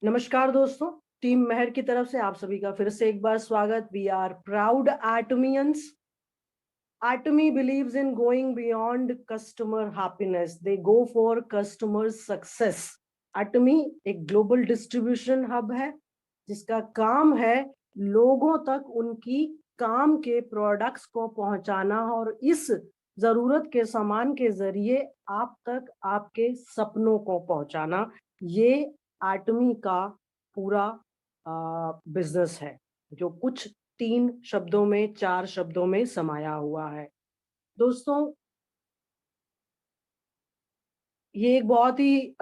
नमस्कार दोस्तों, टीम मेहर की तरफ से आप सभी का फिर से एक बार स्वागत। We are proud Atomians. Atomy believes in going beyond customer happiness. They go for customer success. Atomy एक ग्लोबल डिस्ट्रीब्यूशन हब है जिसका काम है लोगों तक उनकी काम के प्रोडक्ट्स को पहुंचाना और इस जरूरत के सामान के जरिए आप तक आपके सपनों को पहुंचाना। ये एटमी का पूरा बिजनेस है जो कुछ 3 शब्दों में 4 शब्दों में समाया हुआ है। दोस्तों, ये एक बहुत ही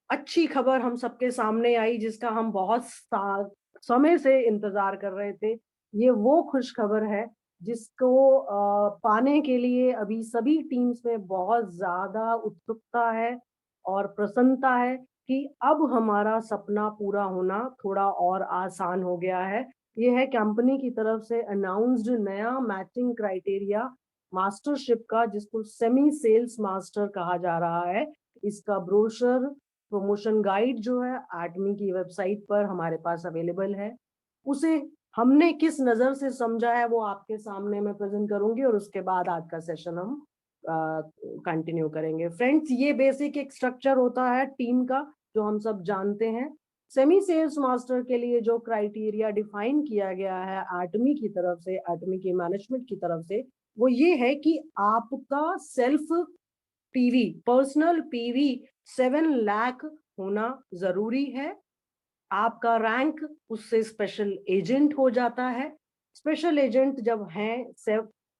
अच्छी खबर हम सबके सामने आई जिसका हम बहुत समय से इंतजार कर रहे थे। ये वो खुश खबर है जिसको पाने के लिए अभी सभी टीम्स में बहुत ज्यादा उत्सुकता है और प्रसन्नता है कि अब हमारा सपना पूरा होना थोड़ा और आसान हो गया है। ये है कंपनी की तरफ से अनाउंस्ड नया मैचिंग क्राइटेरिया मास्टरशिप का, जिसको सेमी सेल्स मास्टर कहा जा रहा है। इसका ब्रोशर प्रमोशन गाइड जो है एटमी की वेबसाइट पर हमारे पास अवेलेबल है। उसे हमने किस नजर से समझा है वो आपके सामने मैं प्रेजेंट करूंगी और उसके बाद आज का सेशन हम कंटिन्यू करेंगे। फ्रेंड्स, ये बेसिक एक स्ट्रक्चर होता है टीम का जो हम सब जानते हैं। सेमी सेल्स मास्टर के लिए जो क्राइटेरिया डिफाइन किया गया है एटमी की तरफ से, एटमी की मैनेजमेंट की तरफ से, वो ये है कि आपका self PV, personal PV 7 lakh होना जरूरी है। आपका रैंक उससे स्पेशल एजेंट हो जाता है। स्पेशल एजेंट जब हैं,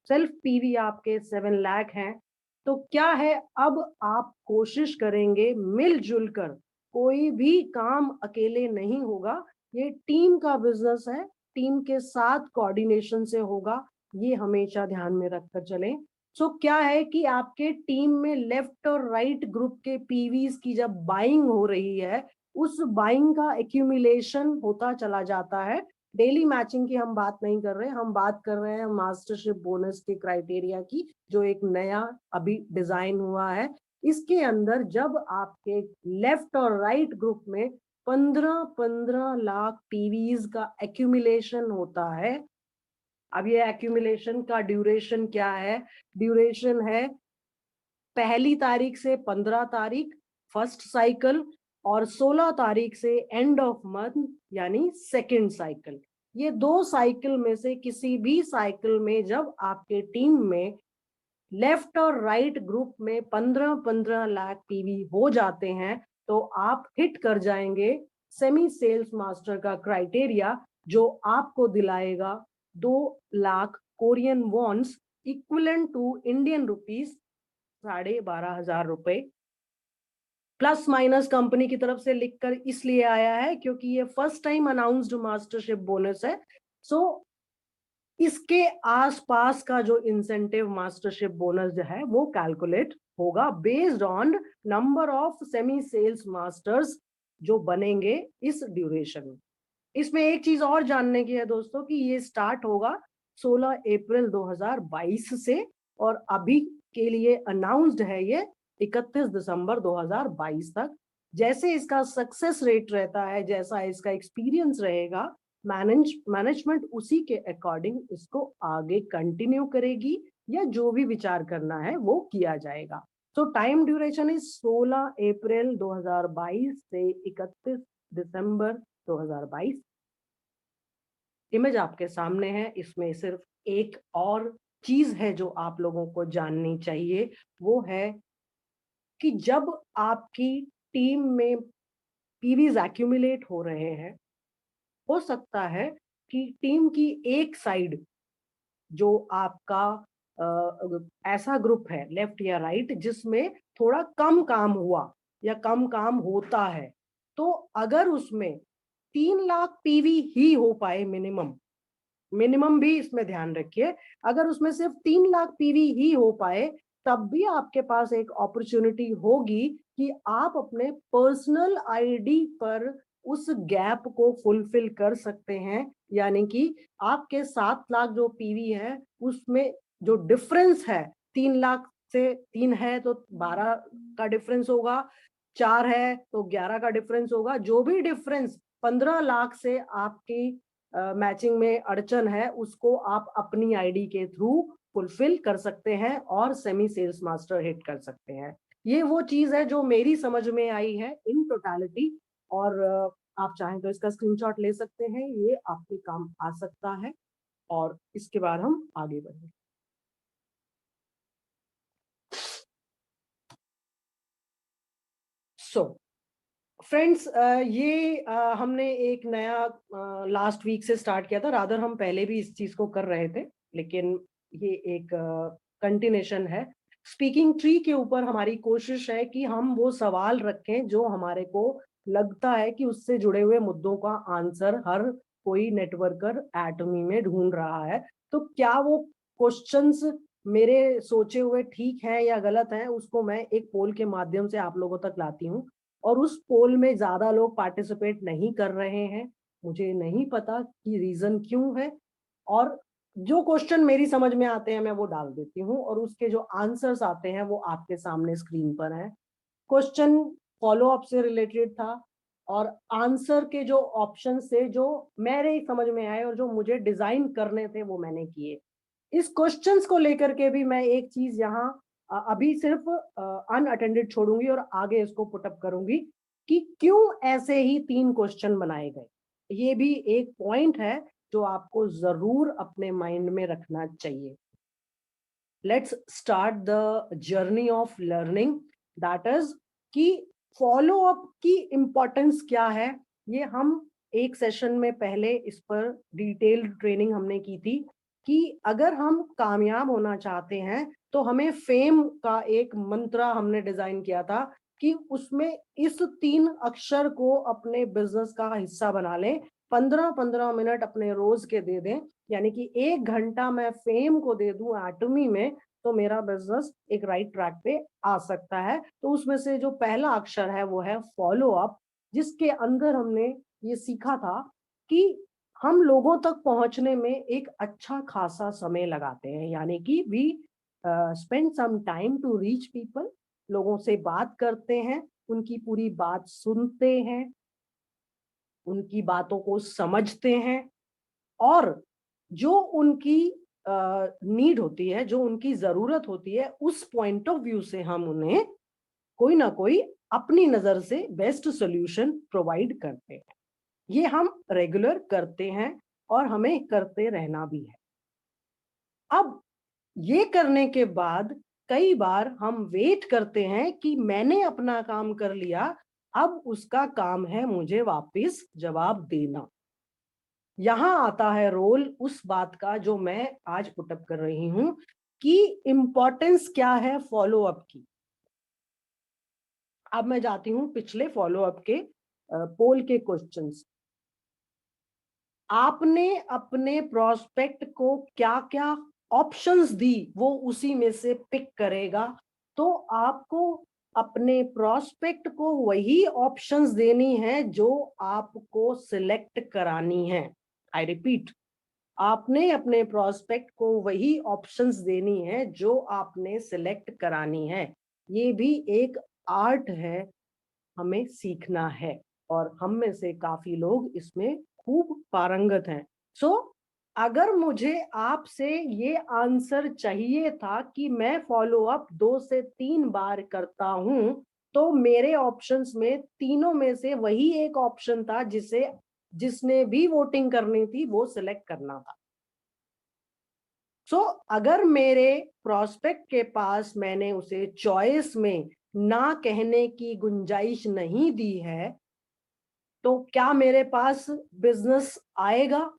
सेल्फ पीवी आपके 7 लाख हैं, तो क्या है, अब आप कोशिश करेंगे मिलजुल कर। कोई भी काम अकेले नहीं होगा, ये टीम का बिजनेस है, टीम के साथ कोऑर्डिनेशन से होगा। ये हमेशा ध्यान में रखकर चलें। सो क्या है कि आपके टीम में लेफ्ट और राइट ग्रुप के पीवीज की जब बाइंग हो रही है, उस बाइंग का एक्यूमुलेशन होता चला जाता है। डेली मैचिंग की हम बात नहीं कर रहे, हम बात कर रहे हैं मास्टरशिप बोनस के क्राइटेरिया की, जो एक नया अभी डिजाइन हुआ है। इसके अंदर जब आपके लेफ्ट और राइट ग्रुप में 15-15 लाख पीवीज का एक्यूमुलेशन होता है। अब ये एक्यूमुलेशन का ड्यूरेशन क्या है? ड्यूरेशन है 1 तारीख से 15 तारीख फर्स्ट साइकिल, और 16 तारीख से एंड ऑफ मंथ यानी सेकेंड साइकिल। ये 2 साइकिल में से किसी भी साइकिल में जब आपके टीम में लेफ्ट और राइट ग्रुप में 15-15 लाख पीवी हो जाते हैं, तो आप हिट कर जाएंगे सेमी सेल्स मास्टर का क्राइटेरिया, जो आपको दिलाएगा 2 lakh Korean wons, equivalent to Indian rupees 12,500 रुपए। प्लस माइनस कंपनी की तरफ से लिखकर इसलिए आया है क्योंकि ये first time announced mastership bonus है। सो इसके आसपास का जो इंसेंटिव मास्टरशिप बोनस जो है वो कैलकुलेट होगा based on number of semi sales masters जो बनेंगे इस ड्यूरेशन में। इसमें एक चीज और जानने की है दोस्तों कि ये स्टार्ट होगा 16 अप्रैल 2022 से, और अभी के लिए अनाउंस्ड है ये 31 दिसंबर 2022 तक। जैसे इसका सक्सेस रेट रहता है, जैसा इसका एक्सपीरियंस रहेगा, मैनेजमेंट उसी के अकॉर्डिंग इसको आगे कंटिन्यू करेगी या जो भी विचार करना है वो किया जाएगा। तो टाइम ड्यूरेशन इज 16 अप्रैल 2022 से 31 दिसंबर 2022। इमेज आपके सामने है। इसमें सिर्फ एक और चीज है जो आप लोगों को जाननी चाहिए, वो है कि जब आपकी टीम में पीवीज एक्यूमुलेट हो रहे हैं, हो सकता है कि टीम की एक साइड जो आपका ऐसा ग्रुप है लेफ्ट या राइट जिसमें थोड़ा कम काम हुआ या कम काम होता है, तो अगर उसमें 3 लाख पीवी ही हो पाए, मिनिमम मिनिमम भी इसमें ध्यान रखिए, अगर उसमें सिर्फ 3 लाख पीवी ही हो पाए, तब भी आपके पास एक अपॉर्चुनिटी होगी कि आप अपने पर्सनल आईडी पर उस गैप को फुलफिल कर सकते हैं। यानी कि आपके 7 लाख जो पीवी है उसमें जो डिफरेंस है, 3 लाख से 3 है तो 12 का डिफरेंस होगा, 4 है तो 11 का डिफरेंस होगा। जो भी डिफरेंस 15 लाख से आपकी मैचिंग में अड़चन है, उसको आप अपनी आईडी के थ्रू फुलफिल कर सकते हैं और सेमी सेल्स मास्टर हिट कर सकते हैं। ये वो चीज है जो मेरी समझ में आई है इन टोटालिटी। और आप चाहें तो इसका स्क्रीनशॉट ले सकते हैं, ये आपके काम आ सकता है। और इसके बाद हम आगे बढ़ें। सो फ्रेंड्स, ये हमने एक नया लास्ट वीक से स्टार्ट किया था। रादर हम पहले भी इस चीज को कर रहे थे, लेकिन ये एक कंटिन्यूशन है। स्पीकिंग ट्री के ऊपर हमारी कोशिश है कि हम वो सवाल रखें जो हमारे को लगता है कि उससे जुड़े हुए मुद्दों का आंसर हर कोई नेटवर्कर एटमी में ढूंढ रहा है। तो क्या वो क्वेश्चंस मेरे सोचे हुए ठीक है या गलत है, उसको मैं एक पोल के माध्यम से आप लोगों तक लाती हूँ। और उस पोल में ज्यादा लोग पार्टिसिपेट नहीं कर रहे हैं, मुझे नहीं पता कि रीजन क्यों है। और जो क्वेश्चन मेरी समझ में आते हैं मैं वो डाल देती हूँ, और उसके जो आंसर्स आते हैं वो आपके सामने स्क्रीन पर हैं। क्वेश्चन फॉलो अप से रिलेटेड था, और आंसर के जो ऑप्शन से जो मेरे समझ में आए और जो मुझे डिजाइन करने थे वो मैंने किए। इस क्वेश्चंस को लेकर के भी मैं एक चीज यहाँ अभी सिर्फ अनअटेंडेड छोड़ूंगी और आगे इसको पुटअप करूंगी कि क्यों ऐसे ही 3 क्वेश्चन बनाए गए। ये भी एक पॉइंट है जो आपको जरूर अपने माइंड में रखना चाहिए। Let's start the journey of learning, that is कि फॉलो अप की इंपॉर्टेंस क्या है। ये हम एक सेशन में पहले इस पर डिटेल ट्रेनिंग हमने की थी कि अगर हम कामयाब होना चाहते हैं तो हमें फेम का एक मंत्र हमने डिजाइन किया था कि उसमें इस 3 अक्षर को अपने बिजनेस का हिस्सा बना लें। 15-15 मिनट अपने रोज के दे दें, यानी कि 1 घंटा मैं फेम को दे दूं एटमी में, तो मेरा बिजनेस एक राइट ट्रैक पे आ सकता है। तो उसमें से जो पहला अक्षर है वो है फॉलो अप, जिसके अंदर हमने ये सीखा था कि हम लोगों तक पहुंचने में एक अच्छा खासा समय लगाते हैं, यानी कि we spend some time to reach people. लोगों से बात करते हैं, उनकी पूरी बात सुनते हैं, उनकी बातों को समझते हैं, और जो उनकी नीड होती है, जो उनकी जरूरत होती है, उस पॉइंट ऑफ व्यू से हम उन्हें कोई ना कोई अपनी नजर से बेस्ट सोल्यूशन प्रोवाइड करते हैं। ये हम रेगुलर करते हैं और हमें करते रहना भी है। अब ये करने के बाद कई बार हम वेट करते हैं कि मैंने अपना काम कर लिया, अब उसका काम है मुझे वापस जवाब देना। यहां आता है रोल उस बात का जो मैं आज पुटअप कर रही हूं कि इंपॉर्टेंस क्या है फॉलो अप की। अब मैं जाती हूं पिछले फॉलो अप के पोल के क्वेश्चंस। आपने अपने प्रोस्पेक्ट को क्या क्या ऑप्शंस दी, वो उसी में से पिक करेगा। तो आपको अपने प्रोस्पेक्ट को वही ऑप्शंस देनी है जो आपको सिलेक्ट करानी है। आई रिपीट, आपने अपने प्रोस्पेक्ट को वही ऑप्शंस देनी है जो आपने सिलेक्ट करानी है। ये भी एक आर्ट है, हमें सीखना है, और हम में से काफी लोग इसमें खूब पारंगत हैं। सो अगर मुझे आपसे ये आंसर चाहिए था कि मैं फॉलो अप 2 से 3 बार करता हूं, तो मेरे ऑप्शंस में तीनों में से वही एक ऑप्शन था जिसे जिसने भी वोटिंग करनी थी वो सिलेक्ट करना था। सो अगर मेरे प्रोस्पेक्ट के पास मैंने उसे चॉइस में ना कहने की गुंजाइश नहीं दी है, तो क्या मेरे पास बिजनेस आएगा?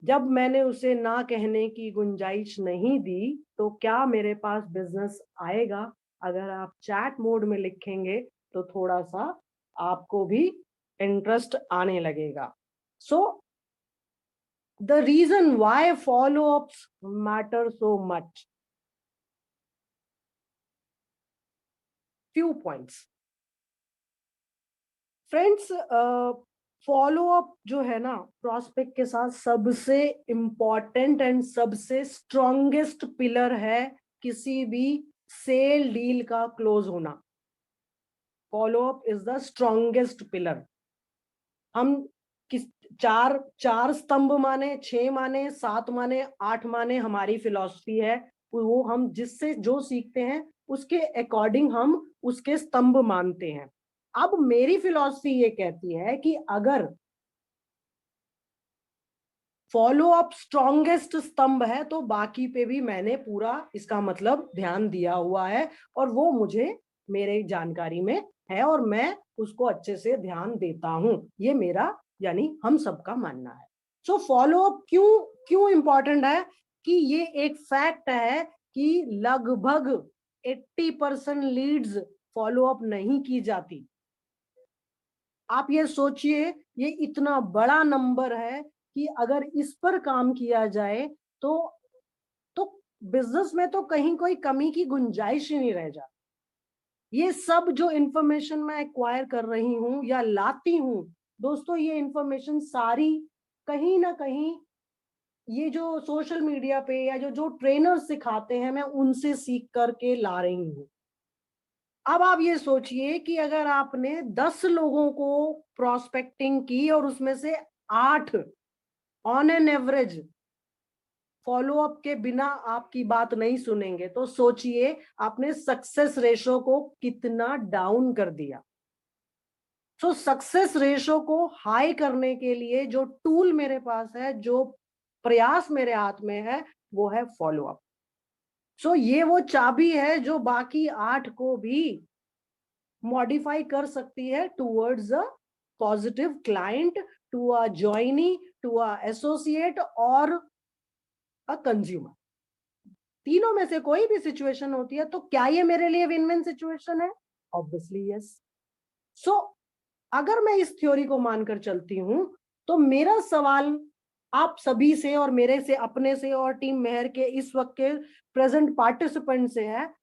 जब मैंने उसे ना कहने की गुंजाइश नहीं दी तो क्या मेरे पास बिजनेस आएगा? अगर आप चैट मोड में लिखेंगे तो थोड़ा सा आपको भी इंटरेस्ट आने लगेगा। So the reason why follow ups matter so much, few points. Friends, follow up जो है ना प्रोस्पेक्ट के साथ सबसे इंपॉर्टेंट एंड सबसे स्ट्रॉन्गेस्ट पिलर है किसी भी सेल डील का क्लोज होना। Follow up is the strongest pillar. हम किस चार स्तंभ माने, 6 माने, 7 माने, 8 माने, हमारी फिलॉसफी है वो हम जिससे जो सीखते हैं उसके अकॉर्डिंग हम उसके स्तंभ मानते हैं। अब मेरी फिलॉसफी ये कहती है कि अगर फॉलो अप स्ट्रॉन्गेस्ट स्तंभ है तो बाकी पे भी मैंने पूरा इसका मतलब ध्यान दिया हुआ है और वो मुझे मेरे जानकारी में है और मैं उसको अच्छे से ध्यान देता हूं। ये मेरा यानी हम सबका मानना है। सो फॉलो अप क्यों क्यों इंपॉर्टेंट है कि ये एक फैक्ट है कि लगभग 80% लीड्स फॉलो अप नहीं की जाती। आप ये सोचिए, ये इतना बड़ा नंबर है कि अगर इस पर काम किया जाए तो तो बिजनेस में तो कहीं कोई कमी की गुंजाइश ही नहीं रह जाती। ये सब जो इंफॉर्मेशन मैं एक्वायर कर रही हूं या लाती हूं दोस्तों, ये इंफॉर्मेशन सारी कहीं ना कहीं ये जो सोशल मीडिया पे या जो जो ट्रेनर सिखाते हैं मैं उनसे सीख करके ला रही हूं। अब आप ये सोचिए कि अगर आपने 10 लोगों को प्रोस्पेक्टिंग की और उसमें से 8 on an average follow up के बिना आपकी बात नहीं सुनेंगे, तो सोचिए आपने सक्सेस रेशो को कितना डाउन कर दिया। सो सक्सेस रेशो को हाई करने के लिए जो टूल मेरे पास है, जो प्रयास मेरे हाथ में है, वो है फॉलो अप। सो ये वो चाबी है जो बाकी 8 को भी मॉडिफाई कर सकती है towards a positive client, to a joinee, to a associate और अ कंज्यूमर। तीनों में से कोई भी सिचुएशन होती है तो क्या ये मेरे लिए विन विन सिचुएशन है? Obviously yes. सो अगर मैं इस थ्योरी को मानकर चलती हूं तो मेरा सवाल आप सभी से और मेरे से, अपने से और टीम मेहर के इस वक्त के प्रेजेंट पार्टिसिपेंट से है,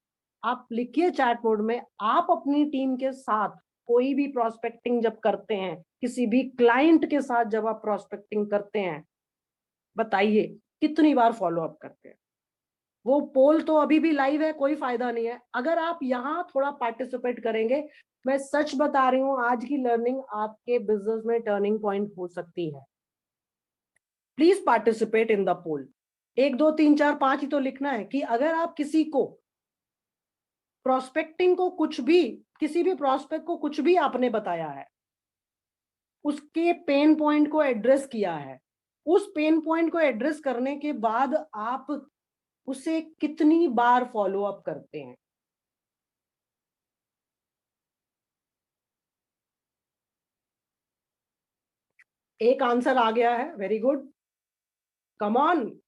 आप लिखिए चैट बोर्ड में, आप अपनी टीम के साथ कोई भी प्रोस्पेक्टिंग जब करते हैं, किसी भी क्लाइंट के साथ जब आप प्रोस्पेक्टिंग करते हैं, बताइए कितनी बार फॉलो अप करते हैं। वो पोल तो अभी भी लाइव है, कोई फायदा नहीं है। अगर आप यहाँ थोड़ा पार्टिसिपेट करेंगे, मैं सच बता रही हूँ, आज की लर्निंग आपके बिजनेस में टर्निंग पॉइंट हो सकती है। प्लीज पार्टिसिपेट इन द पोल। 1 2 3 4 5 ही तो लिखना है कि अगर आप किसी को प्रोस्पेक्टिंग को कुछ भी, किसी भी प्रोस्पेक्ट को कुछ भी आपने बताया है, उसके पेन पॉइंट को एड्रेस किया है, उस पेन पॉइंट को एड्रेस करने के बाद आप उसे कितनी बार फॉलो अप करते हैं? एक आंसर आ गया है, very good, come on,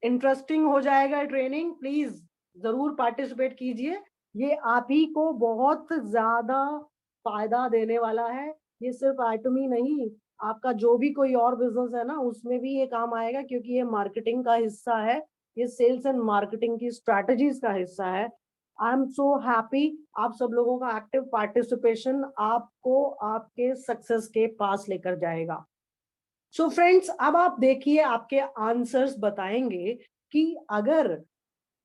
interesting हो जाएगा ट्रेनिंग, प्लीज जरूर पार्टिसिपेट कीजिए। ये आप ही को बहुत ज्यादा फायदा देने वाला है। ये सिर्फ आइटमी नहीं, आपका जो भी कोई और बिजनेस है ना उसमें भी ये काम आएगा, क्योंकि ये मार्केटिंग का हिस्सा है, ये सेल्स एंड मार्केटिंग की स्ट्रैटेजीज का हिस्सा है। आई एम सो हैप्पी, आप सब लोगों का एक्टिव पार्टिसिपेशन आपको आपके सक्सेस के पास लेकर जाएगा। सो फ्रेंड्स, अब आप देखिए, आपके आंसर्स बताएंगे कि अगर,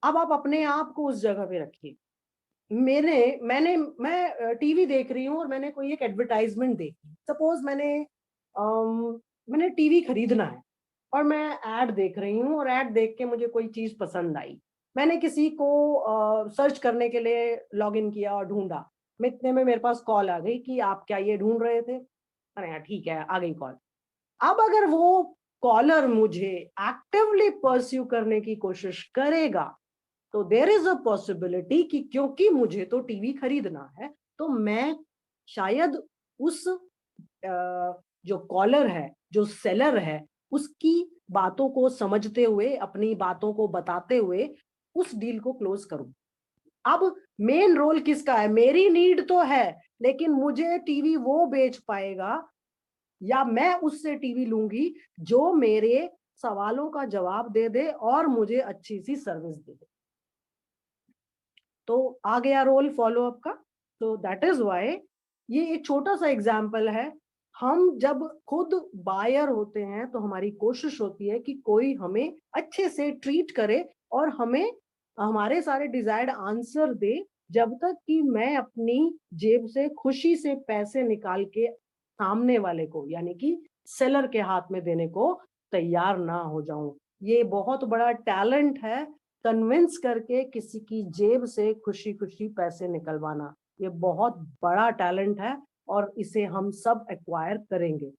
अब आप अपने आप को उस जगह पे रखिए। मैं टीवी देख रही हूँ और मैंने कोई एक एडवर्टाइजमेंट देखी, सपोज मैंने टीवी खरीदना है और मैं ऐड देख रही हूँ और ऐड देख के मुझे कोई चीज पसंद आई। मैंने किसी को सर्च करने के लिए लॉग इन किया और ढूंढा, इतने में मेरे पास कॉल आ गई कि आप क्या ये ढूंढ रहे थे? अरे यार ठीक है, आ गई कॉल। अब अगर वो कॉलर मुझे एक्टिवली परस्यू करने की कोशिश करेगा तो देर इज अ पॉसिबिलिटी कि क्योंकि मुझे तो टीवी खरीदना है तो मैं शायद उस जो कॉलर है, जो सेलर है, उसकी बातों को समझते हुए, अपनी बातों को बताते हुए उस डील को क्लोज करूं। अब मेन रोल किसका है? मेरी नीड तो है, लेकिन मुझे टीवी वो बेच पाएगा या मैं उससे टीवी लूंगी जो मेरे सवालों का जवाब दे दे और मुझे अच्छी सी सर्विस दे दे। तो आ गया रोल फॉलो अप का। तो दैट इज वाई ये एक छोटा सा एग्जाम्पल है। हम जब खुद बायर होते हैं तो हमारी कोशिश होती है कि कोई हमें अच्छे से ट्रीट करे और हमें हमारे सारे डिजायर्ड आंसर दे जब तक कि मैं अपनी जेब से खुशी से पैसे निकाल के सामने वाले को यानी कि सेलर के हाथ में देने को तैयार ना हो जाऊं। ये बहुत बड़ा टैलेंट है, कन्विंस करके किसी की जेब से खुशी खुशी पैसे निकलवाना। ये बहुत बड़ा टैलेंट है और इसे हम सब एक्वायर करेंगे।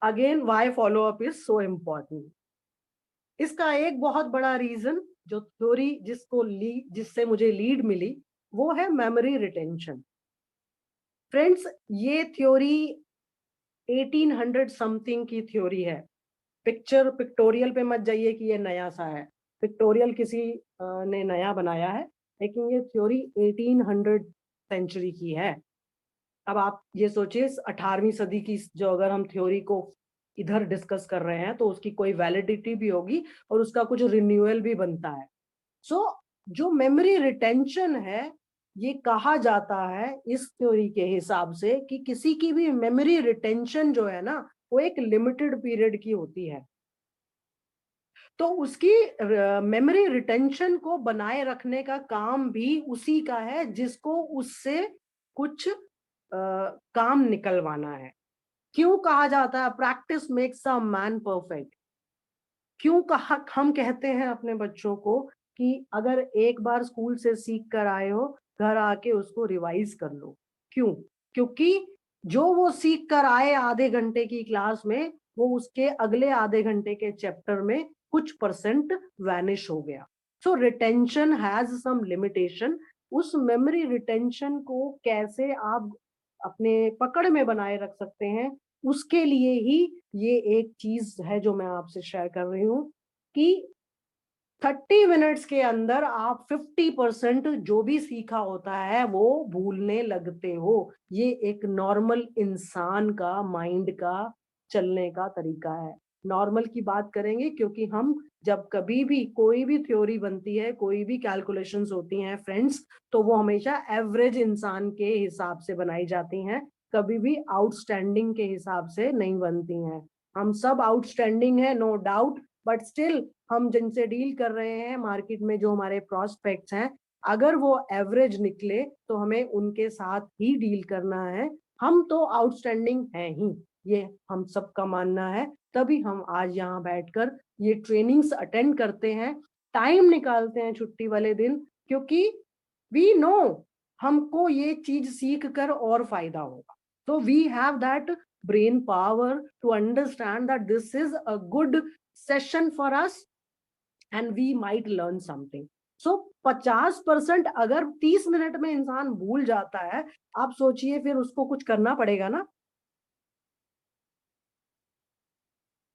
Again, why follow up is so important. इसका एक बहुत बड़ा रीजन, जो थ्योरी जिससे मुझे लीड मिली, वो है मेमोरी रिटेंशन। फ्रेंड्स, ये थ्योरी 1800 समथिंग की थ्योरी है। पिक्टोरियल पे मत जाइए कि ये नया सा है, पिक्टोरियल किसी ने नया बनाया है, लेकिन ये थ्योरी 1800 सेंचुरी की है। अब आप ये सोचिए, 18वीं सदी की जो अगर हम थ्योरी को इधर डिस्कस कर रहे हैं तो उसकी कोई वैलिडिटी भी होगी और उसका कुछ रिन्यूअल भी बनता है। सो जो मेमोरी रिटेंशन है, ये कहा जाता है इस थ्योरी के हिसाब से कि किसी की भी मेमोरी रिटेंशन जो है ना, वो एक लिमिटेड पीरियड की होती है। तो उसकी मेमोरी रिटेंशन को बनाए रखने का काम भी उसी का है जिसको उससे कुछ काम निकलवाना है। क्यों कहा जाता है practice makes a man perfect? क्यों कहा हम कहते हैं अपने बच्चों को कि अगर एक बार स्कूल से सीख कर आए हो, घर आके उसको रिवाइज कर लो? क्यों? क्योंकि जो वो सीख कर आए आधे घंटे की क्लास में, वो उसके अगले आधे घंटे के चैप्टर में कुछ परसेंट वैनिश हो गया। सो रिटेंशन हैज सम लिमिटेशन। उस मेमोरी रिटेंशन को कैसे आप अपने पकड़ में बनाए रख सकते हैं, उसके लिए ही ये एक चीज है जो मैं आपसे शेयर कर रही हूँ कि 30 मिनट्स के अंदर आप 50% जो भी सीखा होता है वो भूलने लगते हो। ये एक नॉर्मल इंसान का माइंड का चलने का तरीका है। नॉर्मल की बात करेंगे क्योंकि हम जब कभी भी कोई भी थ्योरी बनती है, कोई भी कैलकुलेशंस होती हैं फ्रेंड्स, तो वो हमेशा एवरेज इंसान के हिसाब से बनाई जाती हैं, कभी भी आउटस्टैंडिंग के हिसाब से नहीं बनती हैं। हम सब आउटस्टैंडिंग है, नो डाउट, बट स्टिल हम जिनसे डील कर रहे हैं मार्केट में, जो हमारे प्रोस्पेक्ट्स हैं, अगर वो एवरेज निकले तो हमें उनके साथ ही डील करना है। हम तो आउटस्टैंडिंग हैं ही, ये हम सबका मानना है। तभी हम आज यहाँ बैठकर ये ट्रेनिंग्स अटेंड करते हैं, टाइम निकालते हैं छुट्टी वाले दिन, क्योंकि वी नो हमको ये चीज सीख कर और फायदा होगा। तो we have that brain power to understand that this is a good session for us and we might learn something. So 50% अगर 30 मिनट में इंसान भूल जाता है, आप सोचिए फिर उसको कुछ करना पड़ेगा ना।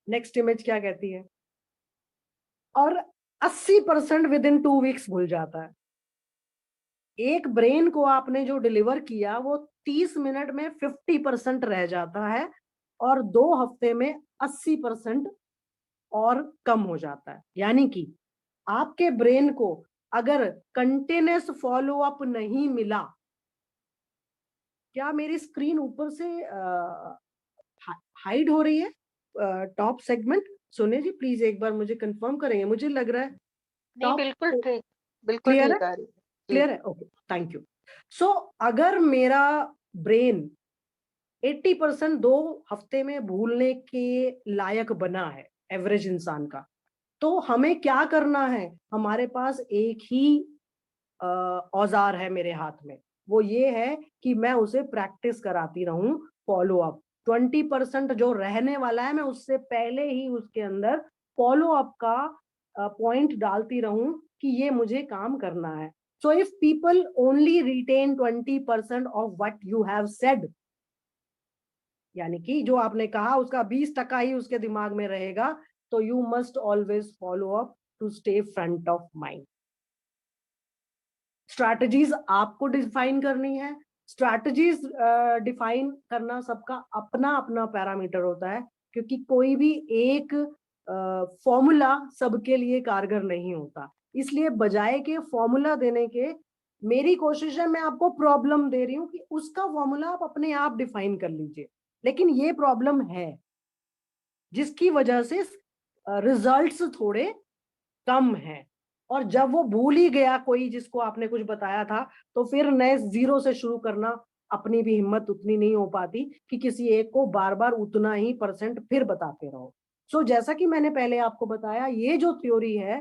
नेक्स्ट इमेज क्या कहती है? और 80% विद इन 2 वीक्स भूल जाता है। एक ब्रेन को आपने जो डिलीवर किया वो 30 मिनट में 50% रह जाता है और 2 हफ्ते में 80% और कम हो जाता है। यानी कि आपके ब्रेन को अगर कंटिन्यूस फॉलो अप नहीं मिला, क्या मेरी स्क्रीन ऊपर से हाइड हो रही है top segment? Sonia ji please एक बार मुझे कंफर्म करेंगे, मुझे लग रहा है नहीं, टॉप बिल्कुल ठीक, बिल्कुल क्लियर है। ठीक आ रही है जी। क्लियर है, ओके, थैंक यू। सो अगर मेरा ब्रेन 80% 2 हफ्ते में भूलने के लायक बना है, एवरेज इंसान का, तो हमें क्या करना है? हमारे पास एक ही औजार है मेरे हाथ में, वो ये है कि मैं उसे प्रैक्टिस कराती रहूं, फॉलो अप। 20% जो रहने वाला है, मैं उससे पहले ही उसके अंदर फॉलो अप का पॉइंट डालती रहूं कि ये मुझे काम करना है। So if people only retain 20% of what you have said, यानी कि जो आपने कहा उसका 20% ही उसके दिमाग में रहेगा, तो you must always follow up to stay front of mind. Strategies आपको डिफाइन करनी है। स्ट्रैटेजीज डिफाइन करना सबका अपना अपना पैरामीटर होता है, क्योंकि कोई भी एक फॉर्मूला सबके लिए कारगर नहीं होता। इसलिए बजाय के फॉर्मूला देने के, मेरी कोशिश है, मैं आपको प्रॉब्लम दे रही हूं कि उसका फॉर्मूला आप अपने आप डिफाइन कर लीजिए। लेकिन ये प्रॉब्लम है जिसकी वजह से रिजल्ट्स थोड़े कम हैं। और जब वो भूल ही गया कोई जिसको आपने कुछ बताया था, तो फिर नए ज़ीरो से शुरू करना, अपनी भी हिम्मत उतनी नहीं हो पाती कि किसी एक को बार-बार उतना ही परसेंट फिर बताते रहो। सो जैसा कि मैंने पहले आपको बताया, ये जो थ्योरी है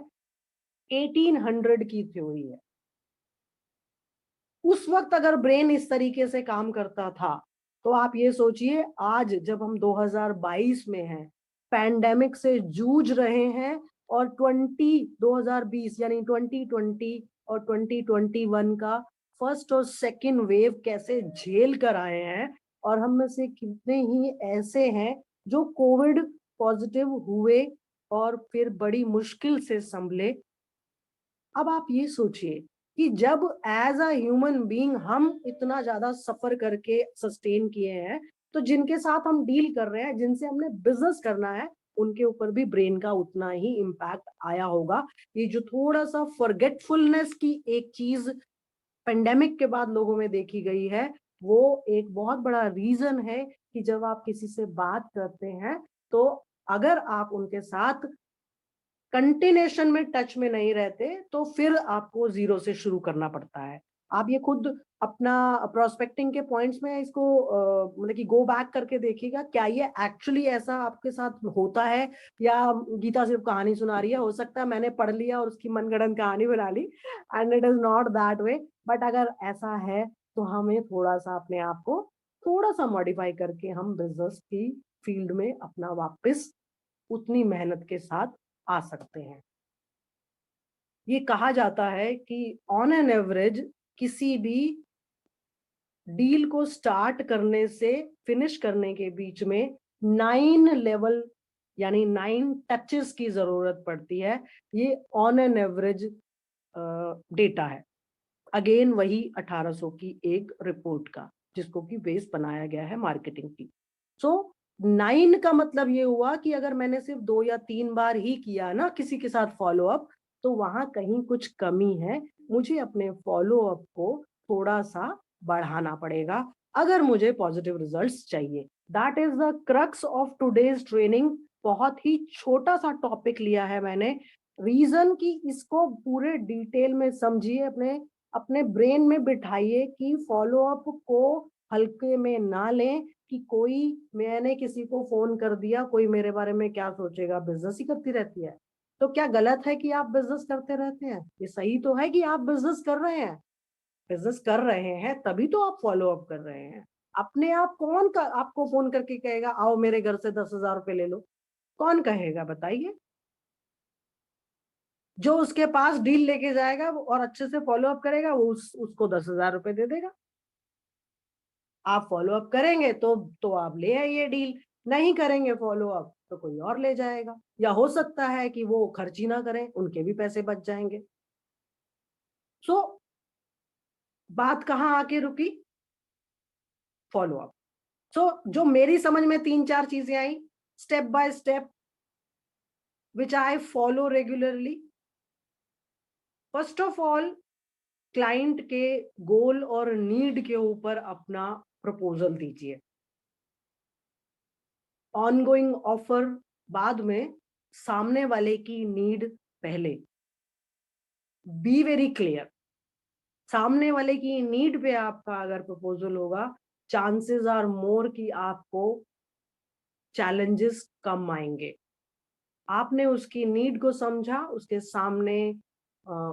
1800 की थ्योरी है। उस वक़्त अगर ब्रेन इस तरीके से काम करता था, तो आप ये सोचिए आज जब हम 2022 में हैं, पैंडेमिक से जूझ रहे हैं और 2020 यानी 2020 और 2021 का फर्स्ट और सेकंड वेव कैसे झेल कर आए हैं, और हम में से कितने ही ऐसे हैं जो कोविड पॉजिटिव हुए और फिर बड़ी मुश्किल से सँभले। अब आप ये सोचिए कि जब एज अ ह्यूमन बीइंग हम इतना ज्यादा सफर करके सस्टेन किए हैं, तो जिनके साथ हम डील कर रहे हैं, जिनसे हमने बिजनेस करना है, उनके ऊपर भी ब्रेन का उतना ही इम्पैक्ट आया होगा। ये जो थोड़ा सा फॉरगेटफुलनेस की एक चीज पेंडेमिक के बाद लोगों में देखी गई है, वो एक बहुत बड़ा रीजन है कि जब आप किसी से बात करते हैं, तो अगर आप उनके साथ कंटिन्यूएशन में टच में नहीं रहते, तो फिर आपको ज़ीरो से शुरू करना पड़ता है। आप ये खुद अपना प्रोस्पेक्टिंग के पॉइंट्स में इसको मतलब कि गो बैक करके देखिएगा, क्या ये एक्चुअली ऐसा आपके साथ होता है या गीता सिर्फ़ कहानी सुना रही है? हो सकता है मैंने पढ़ लिया और उसकी मनगढ़ंत कहानी बना ली, and it is not that way. But अगर ऐसा है, तो हमें थोड़ा-सा अपने आप को थोड़ा-सा मॉडिफ़ाई करके हम बिज़नेस की फ़ील्ड में अपना वापस उतनी मेहनत के साथ आ सकते हैं। ये कहा जाता है कि ऑन एन एवरेज किसी भी डील को स्टार्ट करने से फिनिश करने के बीच में 9 लेवल यानी 9 टचेस की जरूरत पड़ती है। ये ऑन एन एवरेज डेटा है। अगेन वही 1800 की एक रिपोर्ट का, जिसको कि बेस बनाया गया है मार्केटिंग की। सो 9 का मतलब ये हुआ कि अगर मैंने सिर्फ 2 या 3 बार ही किया ना किसी के साथ फॉलो अप, तो वहां कहीं कुछ कमी है। मुझे अपने फॉलो अप को थोड़ा सा बढ़ाना पड़ेगा अगर मुझे पॉजिटिव रिजल्ट्स चाहिए। That is the crux of today's training. बहुत ही छोटा सा टॉपिक लिया है मैंने, रीजन कि इसको पूरे डिटेल में समझिए, अपने अपने ब्रेन में बिठाइए कि फॉलो अप को हल्के में ना लें कि कोई, मैंने किसी को फोन कर दिया, कोई मेरे बारे में क्या सोचेगा, बिजनेस ही करती रहती है। तो क्या गलत है कि आप बिजनेस करते रहते हैं? ये सही तो है कि आप बिजनेस कर रहे हैं। बिजनेस कर रहे हैं तभी तो आप फॉलो अप कर रहे हैं। अपने आप कौन का आपको फोन करके कहेगा आओ मेरे घर से 10,000 रुपए ले लो? कौन कहेगा बताइए? जो उसके पास डील लेके जाएगा और अच्छे से फॉलो अप करेगा, वो उसको 10,000 रुपए दे देगा। आप फॉलो अप करेंगे तो आप ले आइए डील, नहीं करेंगे फॉलो अप तो कोई और ले जाएगा, या हो सकता है कि वो खर्च ही ना करें, उनके भी पैसे बच जाएंगे। सो बात कहाँ आके रुकी? Follow up. सो जो मेरी समझ में 3-4 चीजें आई, step by step, which I follow regularly. First of all, client के गोल और नीड के ऊपर अपना प्रपोजल दीजिए। ऑनगोइंग ऑफर बाद में, सामने वाले की नीड पहले। Be very clear. सामने वाले की नीड पे आपका अगर प्रपोजल होगा, चांसेस आर मोर कि आपको चैलेंजेस कम आएंगे। आपने उसकी नीड को समझा, उसके सामने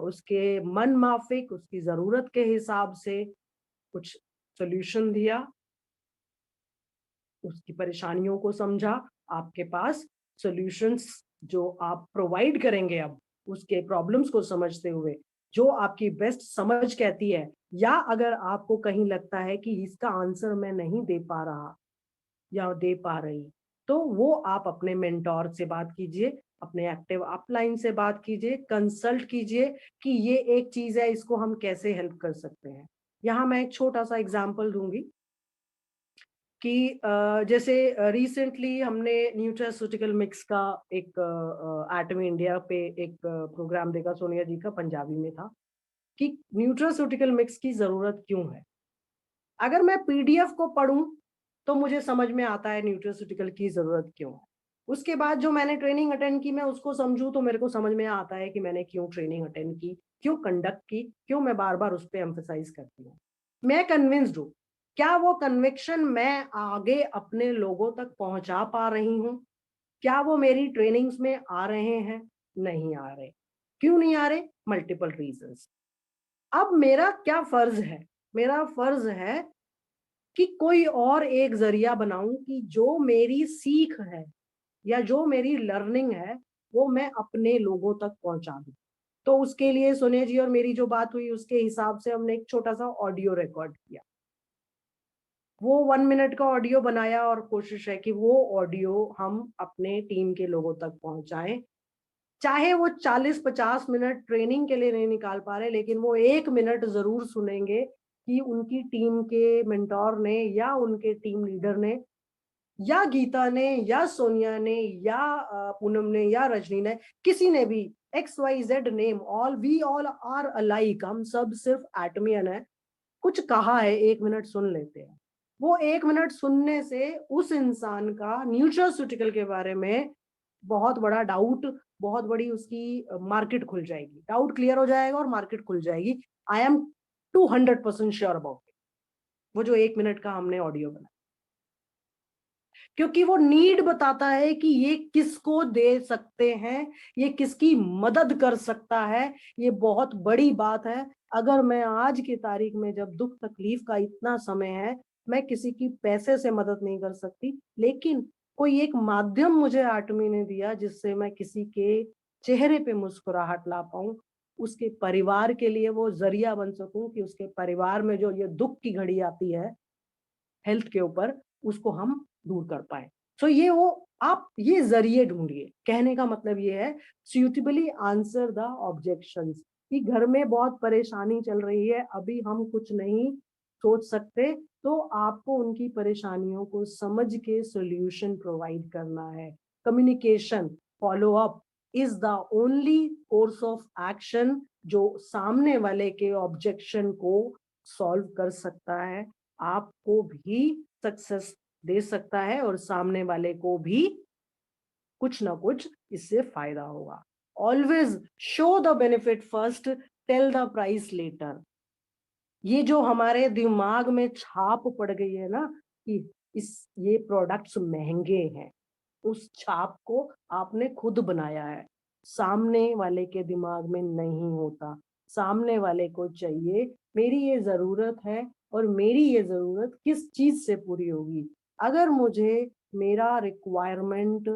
उसके मन माफिक, उसकी जरूरत के हिसाब से कुछ सॉल्यूशन दिया, उसकी परेशानियों को समझा। आपके पास सॉल्यूशंस जो आप प्रोवाइड करेंगे अब, उसके प्रॉब्लम्स को समझते हुए, जो आपकी बेस्ट समझ कहती है, या अगर आपको कहीं लगता है कि इसका आंसर मैं नहीं दे पा रहा या दे पा रही, तो वो आप अपने मेंटोर से बात कीजिए, अपने एक्टिव अपलाइन से बात कीजिए, कंसल्ट कीजिए कि ये एक चीज है, इसको हम कैसे हेल्प कर सकते हैं। यहाँ मैं एक छोटा सा एग्जांपल दूंगी कि जैसे रिसेंटली हमने न्यूट्रास्यूटिकल मिक्स का एक एटमी इंडिया पे एक प्रोग्राम देखा, सोनिया जी का, पंजाबी में था, कि न्यूट्रास्यूटिकल मिक्स की जरूरत क्यों है। अगर मैं पीडीएफ को पढूं तो मुझे समझ में आता है न्यूट्रास्यूटिकल की जरूरत क्यों है। उसके बाद जो मैंने ट्रेनिंग अटेंड की, मैं उसको समझूं तो मेरे को समझ में आता है कि मैंने क्यों ट्रेनिंग अटेंड की, क्यों कंडक्ट की, क्यों मैं बार बार उस पर एम्फेसाइज करती हूँ। मैं कन्विंस्ड हूँ। क्या वो कन्विक्शन मैं आगे अपने लोगों तक पहुंचा पा रही हूँ? क्या वो मेरी ट्रेनिंग्स में आ रहे हैं? नहीं आ रहे। क्यों नहीं आ रहे? Multiple reasons. अब मेरा क्या फर्ज है? मेरा फर्ज है कि कोई और एक जरिया बनाऊं कि जो मेरी सीख है या जो मेरी लर्निंग है वो मैं अपने लोगों तक पहुंचा दूं। तो उसके लिए सोनिया जी और मेरी जो बात हुई उसके हिसाब से हमने एक छोटा सा ऑडियो रिकॉर्ड किया। वो 1 मिनट का ऑडियो बनाया और कोशिश है कि वो ऑडियो हम अपने टीम के लोगों तक पहुंचाएं। चाहे वो 40-50 मिनट ट्रेनिंग के लिए नहीं निकाल पा रहे, लेकिन वो 1 मिनट जरूर सुनेंगे कि उनकी टीम के मेंटोर ने या उनके टीम लीडर ने या गीता ने या सोनिया ने या पूनम ने या रजनी ने, किसी ने भी, XYZ name, all we all are alike, हम सब सिर्फ एटमियन है। कुछ कहा है, 1 मिनट सुन लेते हैं। वो 1 मिनट सुनने से उस इंसान का न्यूट्रास्यूटिकल के बारे में बहुत बड़ा डाउट, बहुत बड़ी उसकी मार्केट खुल जाएगी, डाउट क्लियर हो जाएगा और मार्केट खुल जाएगी। I am 200% sure about it. वो जो 1 मिनट का हमने ऑडियो बनाया, क्योंकि वो नीड बताता है कि ये किसको दे सकते हैं, ये किसकी मदद कर सकता है। ये बहुत बड़ी बात है। अगर मैं आज की तारीख में, जब दुख तकलीफ का इतना समय है, मैं किसी की पैसे से मदद नहीं कर सकती, लेकिन कोई एक माध्यम मुझे आटमी ने दिया जिससे मैं किसी के चेहरे पे मुस्कुराहट ला पाऊं, उसके परिवार के लिए वो जरिया बन सकूं कि उसके परिवार में जो ये दुख की घड़ी आती है हेल्थ के ऊपर, उसको हम दूर कर पाए। सो ये वो, आप ये जरिए ढूंढिए। कहने का मतलब ये है, सुइटेबली आंसर द ऑब्जेक्शंस, कि घर में बहुत परेशानी चल रही है, अभी हम कुछ नहीं सोच सकते, तो आपको उनकी परेशानियों को समझ के सॉल्यूशन प्रोवाइड करना है। Communication, follow up is the only course of action जो सामने वाले के ऑब्जेक्शन को सॉल्व कर सकता है, आपको भी सक्सेस दे सकता है और सामने वाले को भी कुछ ना कुछ इससे फायदा होगा। Always show the benefit first, tell the price later. ये जो हमारे दिमाग में छाप पड़ गई है ना कि इस ये प्रोडक्ट्स महंगे हैं, उस छाप को आपने खुद बनाया है, सामने वाले के दिमाग में नहीं होता। सामने वाले को चाहिए मेरी ये जरूरत है और मेरी ये जरूरत किस चीज से पूरी होगी। अगर मुझे मेरा रिक्वायरमेंट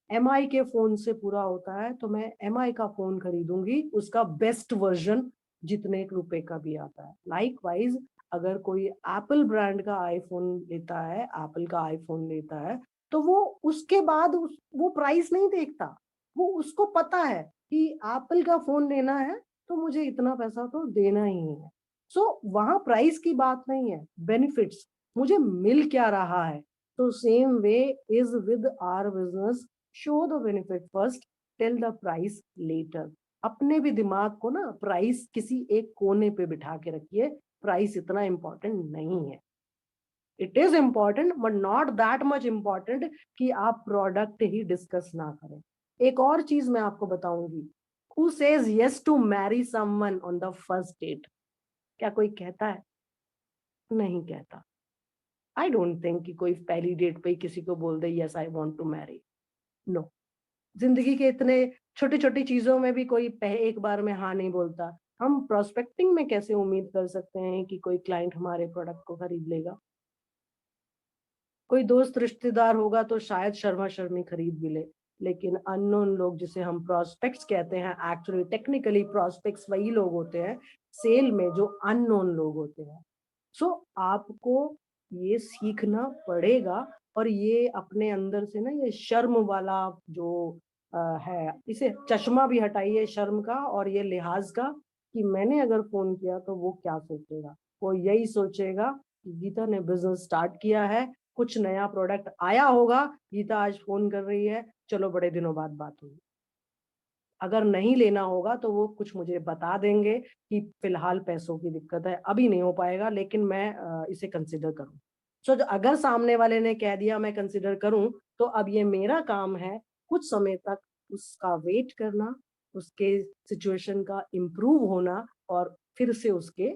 MI के फोन से पूरा होता है तो मैं MI का फोन खरीदूंगी, उसका बेस्ट वर्जन जितने रुपए का भी आता है। लाइकवाइज अगर कोई एप्पल ब्रांड का आईफोन लेता है, एप्पल का आईफोन लेता है, तो वो उसके बाद वो प्राइस नहीं देखता। वो उसको पता है कि एप्पल का फोन लेना है तो मुझे इतना पैसा तो देना ही है। सो वहां प्राइस की बात नहीं है, बेनिफिट्स, मुझे मिल क्या रहा है। तो same way is with our business, show the benefit first, tell the price later. अपने भी दिमाग को ना प्राइस किसी एक कोने पे बिठा के रखिए। प्राइस इतना इंपॉर्टेंट नहीं है। It is important but not that much important कि आप प्रोडक्ट ही डिस्कस ना करें। एक और चीज मैं आपको बताऊंगी, who says yes to marry someone on the first date? क्या कोई कहता है? नहीं कहता। आई डोंट थिंक कि कोई पहली डेट पे ही किसी को बोल दे yes I want to marry. No. जिंदगी के इतने छोटी छोटी चीजों में भी कोई एक बार में हाँ नहीं बोलता। हम प्रोस्पेक्टिंग में कैसे उम्मीद कर सकते हैं कि कोई क्लाइंट हमारे प्रोडक्ट को खरीद लेगा? कोई दोस्त रिश्तेदार होगा तो शायद शर्मा शर्मी खरीद भी ले, लेकिन अननोन लोग जिसे हम प्रोस्पेक्ट्स कहते हैं, एक्चुअली टेक्निकली प्रोस्पेक्ट्स वही लोग होते हैं सेल में जो अननोन लोग होते हैं। सो आपको ये सीखना पड़ेगा और ये अपने अंदर से ना ये शर्म वाला जो है, इसे चश्मा भी हटाइए शर्म का और ये लिहाज का, कि मैंने अगर फोन किया तो वो क्या सोचेगा। वो यही सोचेगा कि गीता ने बिजनेस स्टार्ट किया है, कुछ नया प्रोडक्ट आया होगा, गीता आज फोन कर रही है, चलो बड़े दिनों बाद बात हुई। अगर नहीं लेना होगा तो वो कुछ मुझे बता देंगे कि फिलहाल पैसों की दिक्कत है, अभी नहीं हो पाएगा, लेकिन मैं इसे कंसिडर करूं। सो अगर सामने वाले ने कह दिया मैं कंसिडर करूं, तो अब ये मेरा काम है कुछ समय तक उसका वेट करना, उसके सिचुएशन का इम्प्रूव होना और फिर से उसके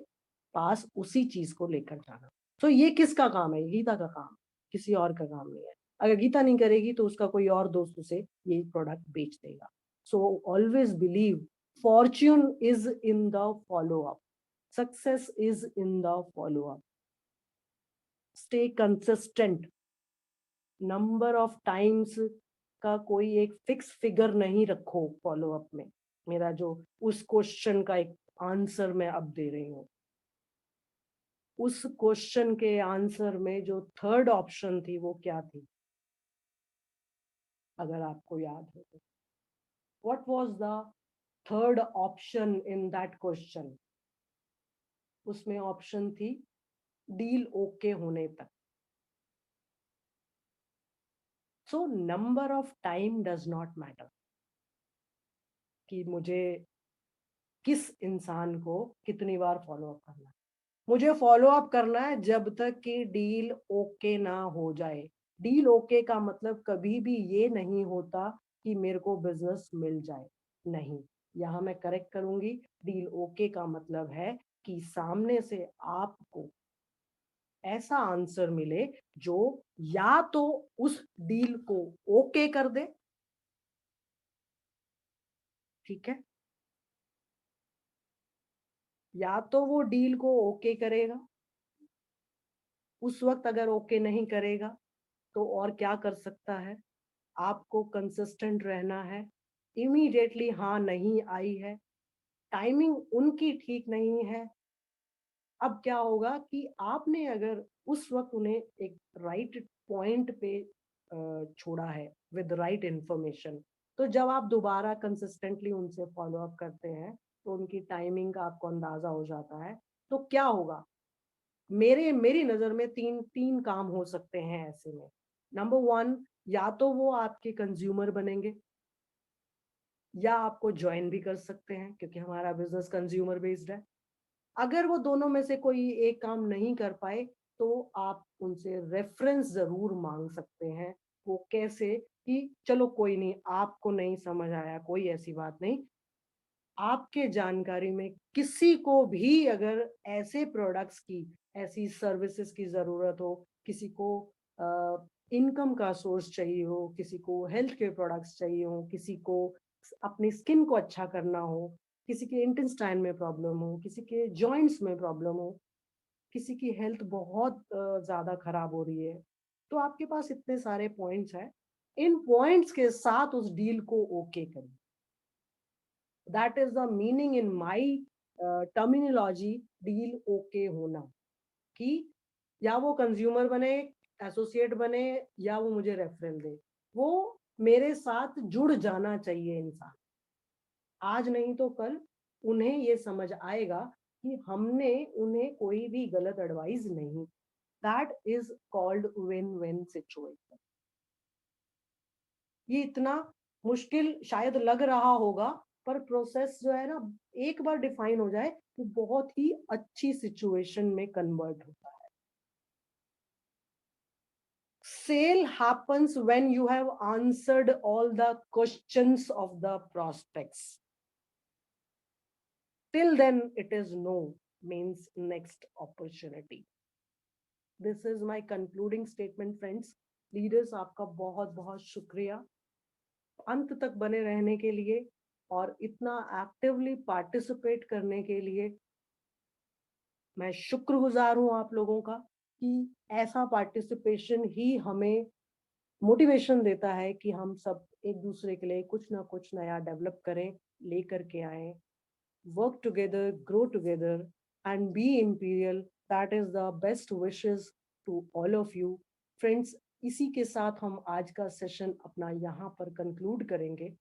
पास उसी चीज को लेकर जाना। तो ये किसका काम है? गीता का काम, किसी और का काम नहीं है। अगर गीता नहीं करेगी तो उसका कोई और दोस्त उसे ये प्रोडक्ट बेच देगा। So always believe Fortune is in the follow up, success is in the follow up. Stay consistent. Number of times का कोई एक फिक्स फिगर नहीं रखो फॉलो अप में। मेरा जो उस क्वेश्चन का एक आंसर मैं अब दे रही हूँ, उस क्वेश्चन के आंसर में जो थर्ड ऑप्शन थी वो क्या थी, अगर आपको याद हो तो? What was the third option in that question? उसमें ऑप्शन थी डील ओके होने तक। So number of time does not matter कि मुझे किस इंसान को कितनी बार फॉलो अप करना है। मुझे फॉलो अप करना है जब तक कि डील ओके ना हो जाए। डील ओके का मतलब कभी भी ये नहीं होता कि मेरे को बिजनेस मिल जाए, नहीं। यहाँ मैं करेक्ट करूंगी, डील ओके का मतलब है कि सामने से आपको ऐसा आंसर मिले जो या तो उस डील को ओके कर दे, ठीक है, या तो वो डील को ओके करेगा। उस वक्त अगर ओके नहीं करेगा तो और क्या कर सकता है? आपको कंसिस्टेंट रहना है। इमीडिएटली हाँ नहीं आई है, टाइमिंग उनकी ठीक नहीं है। अब क्या होगा कि आपने अगर उस वक्त उन्हें एक राइट पॉइंट पे छोड़ा है विद राइट इंफॉर्मेशन, तो जब आप दोबारा कंसिस्टेंटली उनसे फॉलो अप करते हैं तो उनकी टाइमिंग का आपको अंदाजा हो जाता है। तो क्या होगा? मेरी नजर में तीन तीन काम हो सकते हैं ऐसे में। नंबर वन, या तो वो आपके कंज्यूमर बनेंगे या आपको ज्वाइन भी कर सकते हैं, क्योंकि हमारा बिजनेस कंज्यूमर बेस्ड है। अगर वो दोनों में से कोई एक काम नहीं कर पाए तो आप उनसे रेफरेंस जरूर मांग सकते हैं। वो कैसे? कि चलो कोई नहीं, आपको नहीं समझ आया, कोई ऐसी बात नहीं, आपके जानकारी में किसी को भी अगर ऐसे प्रोडक्ट्स की, ऐसी सर्विसेज की जरूरत हो, किसी को इनकम का सोर्स चाहिए हो, किसी को हेल्थ केयर प्रोडक्ट्स चाहिए हो, किसी को अपनी स्किन को अच्छा करना हो, किसी के इंटेस्टाइन में प्रॉब्लम हो, किसी के जॉइंट्स में प्रॉब्लम हो, किसी की हेल्थ बहुत ज्यादा खराब हो रही है, तो आपके पास इतने सारे पॉइंट्स हैं। इन पॉइंट्स के साथ उस डील को ओके करिए। That is the meaning in my terminology, deal okay होना। कि या वो कंज्यूमर बने, एसोसिएट बने, या वो मुझे रेफरल दे, वो मेरे साथ जुड़ जाना चाहिए इंसान। आज नहीं तो कल उन्हें ये समझ आएगा कि हमने उन्हें कोई भी गलत एडवाइस नहीं। That is called win win situation. ये इतना मुश्किल शायद लग रहा होगा, पर प्रोसेस जो है ना, एक बार डिफाइन हो जाए तो बहुत ही अच्छी सिचुएशन में कन्वर्ट होता है। Sale happens when you have answered all the questions of the prospects. Till then, it is no, means next opportunity. This is my concluding statement, friends. Leaders, आपका बहुत बहुत शुक्रिया अंत तक बने रहने के लिए और इतना एक्टिवली पार्टिसिपेट करने के लिए। मैं शुक्रगुजार हूं आप लोगों का कि ऐसा पार्टिसिपेशन ही हमें मोटिवेशन देता है कि हम सब एक दूसरे के लिए कुछ ना कुछ नया डेवलप करें, लेकर के आए, work together, grow together and be imperial. That is the best wishes to all of you friends. इसी के साथ हम आज का सेशन अपना यहाँ पर कंक्लूड करेंगे।